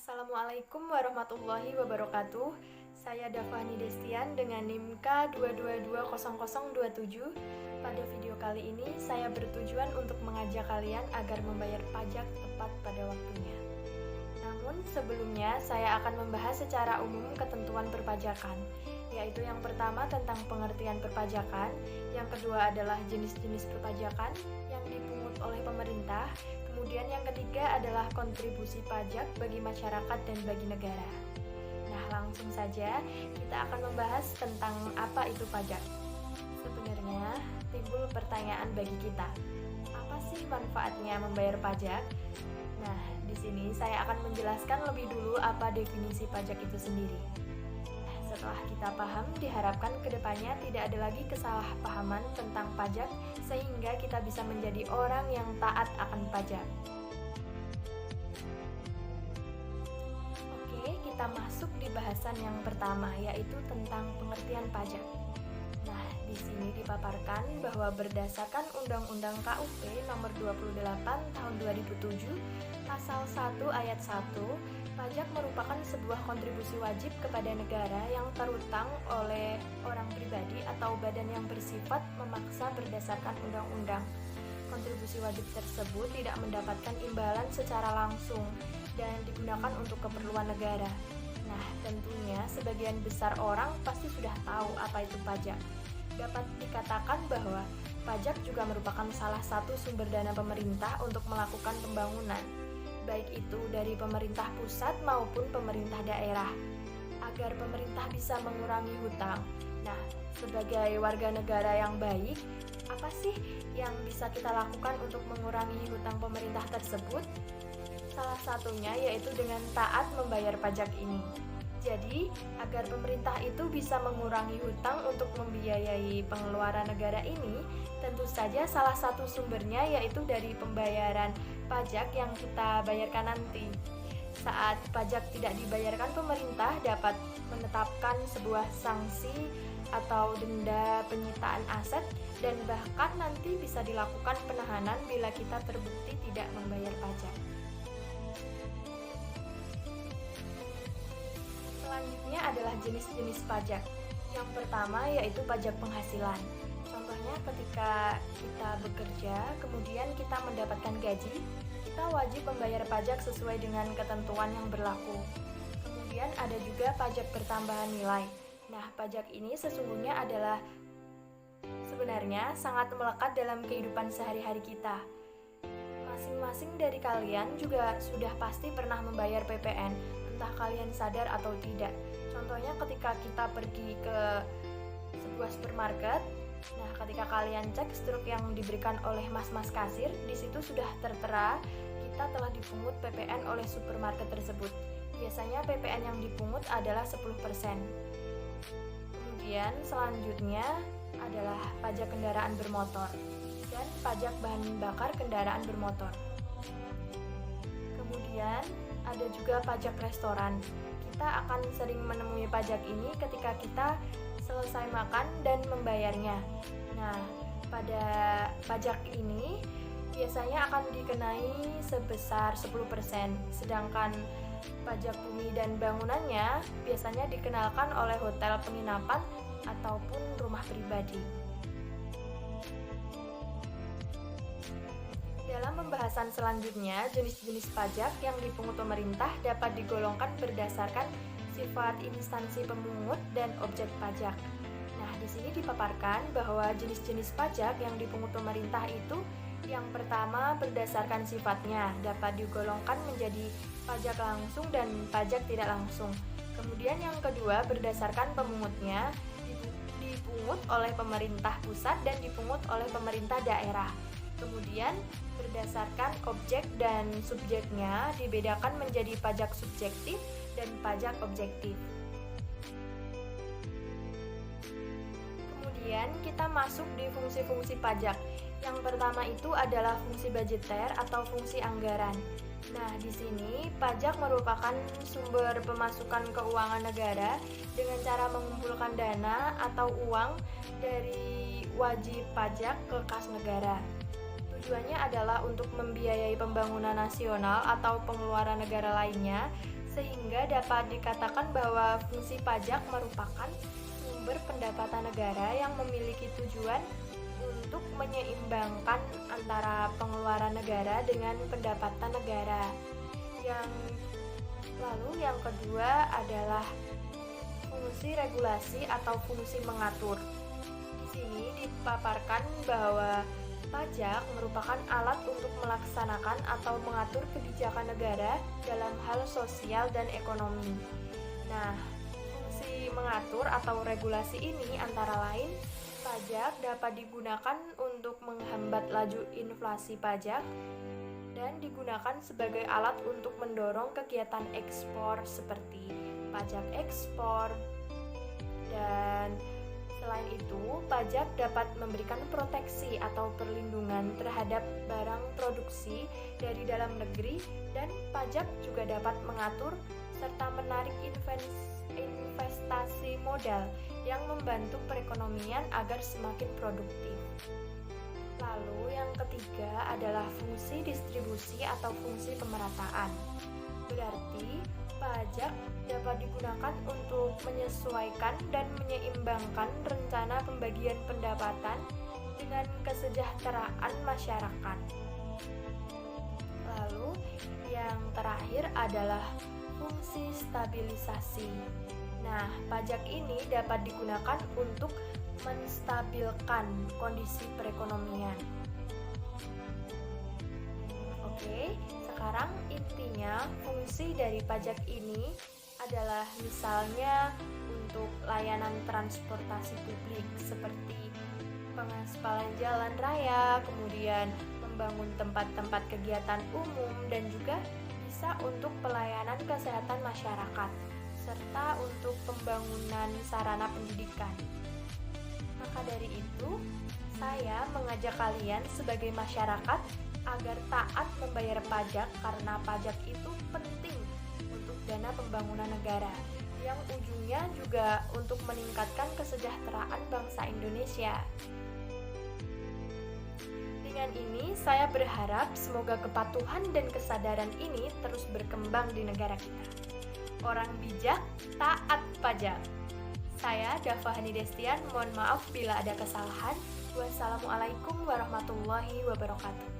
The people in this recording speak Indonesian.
Assalamualaikum warahmatullahi wabarakatuh. Saya Dafani Destian dengan NIM K2220027. Pada video kali ini saya bertujuan untuk mengajak kalian agar membayar pajak tepat pada waktunya. Namun sebelumnya saya akan membahas secara umum ketentuan perpajakan, yaitu yang pertama tentang pengertian perpajakan, yang kedua adalah jenis-jenis perpajakan yang dipungut oleh pemerintah, kemudian yang ketiga adalah kontribusi pajak bagi masyarakat dan bagi negara. Nah, langsung saja kita akan membahas tentang apa itu pajak. Sebenarnya timbul pertanyaan bagi kita, apa sih manfaatnya membayar pajak? Nah, di sini saya akan menjelaskan lebih dulu apa definisi pajak itu sendiri. Setelah kita paham, diharapkan kedepannya tidak ada lagi kesalahpahaman tentang pajak sehingga kita bisa menjadi orang yang taat akan pajak. Oke, kita masuk di bahasan yang pertama, yaitu tentang pengertian pajak. Nah, di sini dipaparkan bahwa berdasarkan Undang-Undang KUP Nomor 28 Tahun 2007, Pasal 1 Ayat 1, pajak merupakan sebuah kontribusi wajib kepada negara yang terutang oleh orang pribadi atau badan yang bersifat memaksa berdasarkan undang-undang. Kontribusi wajib tersebut tidak mendapatkan imbalan secara langsung dan digunakan untuk keperluan negara. Nah, tentunya sebagian besar orang pasti sudah tahu apa itu pajak. Dapat dikatakan bahwa pajak juga merupakan salah satu sumber dana pemerintah untuk melakukan pembangunan, baik itu dari pemerintah pusat maupun pemerintah daerah, agar pemerintah bisa mengurangi hutang. Nah, sebagai warga negara yang baik, apa sih yang bisa kita lakukan untuk mengurangi hutang pemerintah tersebut? Salah satunya yaitu dengan taat membayar pajak ini. Jadi, agar pemerintah itu bisa mengurangi hutang untuk membiayai pengeluaran negara ini, tentu saja salah satu sumbernya yaitu dari pembayaran pajak yang kita bayarkan nanti. Saat pajak tidak dibayarkan, pemerintah dapat menetapkan sebuah sanksi atau denda penyitaan aset dan bahkan nanti bisa dilakukan penahanan bila kita terbukti tidak membayar pajak. Selanjutnya adalah jenis-jenis pajak. Yang pertama yaitu pajak penghasilan. Contohnya ketika kita bekerja, kemudian kita mendapatkan gaji, kita wajib membayar pajak sesuai dengan ketentuan yang berlaku. Kemudian ada juga pajak pertambahan nilai. Nah, pajak ini sesungguhnya adalah sebenarnya sangat melekat dalam kehidupan sehari-hari kita. Masing-masing dari kalian juga sudah pasti pernah membayar PPN, entah kalian sadar atau tidak. Contohnya ketika kita pergi ke sebuah supermarket, nah ketika kalian cek struk yang diberikan oleh mas-mas kasir, di situ sudah tertera kita telah dipungut PPN oleh supermarket tersebut. Biasanya PPN yang dipungut adalah 10%. Kemudian selanjutnya adalah pajak kendaraan bermotor dan pajak bahan bakar kendaraan bermotor. Kemudian ada juga pajak restoran. Kita akan sering menemui pajak ini ketika kita selesai makan dan membayarnya. Nah, pada pajak ini biasanya akan dikenai sebesar 10%, sedangkan pajak bumi dan bangunannya biasanya dikenakan oleh hotel penginapan ataupun rumah pribadi. Dalam pembahasan selanjutnya, jenis-jenis pajak yang dipungut pemerintah dapat digolongkan berdasarkan sifat instansi pemungut dan objek pajak. Nah, di sini dipaparkan bahwa jenis-jenis pajak yang dipungut pemerintah itu yang pertama berdasarkan sifatnya dapat digolongkan menjadi pajak langsung dan pajak tidak langsung. Kemudian yang kedua berdasarkan pemungutnya, dipungut oleh pemerintah pusat dan dipungut oleh pemerintah daerah. Kemudian berdasarkan objek dan subjeknya dibedakan menjadi pajak subjektif dan pajak objektif. Kemudian kita masuk di fungsi-fungsi pajak. Yang pertama itu adalah fungsi budgeter atau fungsi anggaran. Nah, di sini pajak merupakan sumber pemasukan keuangan negara dengan cara mengumpulkan dana atau uang dari wajib pajak ke kas negara. Tujuannya adalah untuk membiayai pembangunan nasional atau pengeluaran negara lainnya sehingga dapat dikatakan bahwa fungsi pajak merupakan sumber pendapatan negara yang memiliki tujuan untuk menyeimbangkan antara pengeluaran negara dengan pendapatan negara. Yang kedua adalah fungsi regulasi atau fungsi mengatur. Di sini dipaparkan bahwa pajak merupakan alat untuk melaksanakan atau mengatur kebijakan negara dalam hal sosial dan ekonomi. Nah, fungsi mengatur atau regulasi ini antara lain pajak dapat digunakan untuk menghambat laju inflasi pajak dan digunakan sebagai alat untuk mendorong kegiatan ekspor seperti pajak ekspor. Dan selain itu, pajak dapat memberikan proteksi atau perlindungan terhadap barang produksi dari dalam negeri, dan pajak juga dapat mengatur serta menarik investasi modal yang membantu perekonomian agar semakin produktif. Lalu yang ketiga adalah fungsi distribusi atau fungsi pemerataan. Berarti pajak dapat digunakan untuk menyesuaikan dan menyeimbangkan rencana pembagian pendapatan dengan kesejahteraan masyarakat. Lalu yang terakhir adalah fungsi stabilisasi. Nah, pajak ini dapat digunakan untuk menstabilkan kondisi perekonomian. Oke, sekarang intinya fungsi dari pajak ini adalah misalnya untuk layanan transportasi publik seperti pengaspalan jalan raya, kemudian membangun tempat-tempat kegiatan umum, dan juga bisa untuk pelayanan kesehatan masyarakat, serta untuk pembangunan sarana pendidikan. Maka dari itu, saya mengajak kalian sebagai masyarakat agar taat membayar pajak karena pajak itu penting untuk dana pembangunan negara, yang ujungnya juga untuk meningkatkan kesejahteraan bangsa Indonesia. Dengan ini, saya berharap semoga kepatuhan dan kesadaran ini terus berkembang di negara kita. Orang bijak, taat pajak. Saya Dafa Hanidestian, mohon maaf bila ada kesalahan. Wassalamualaikum warahmatullahi wabarakatuh.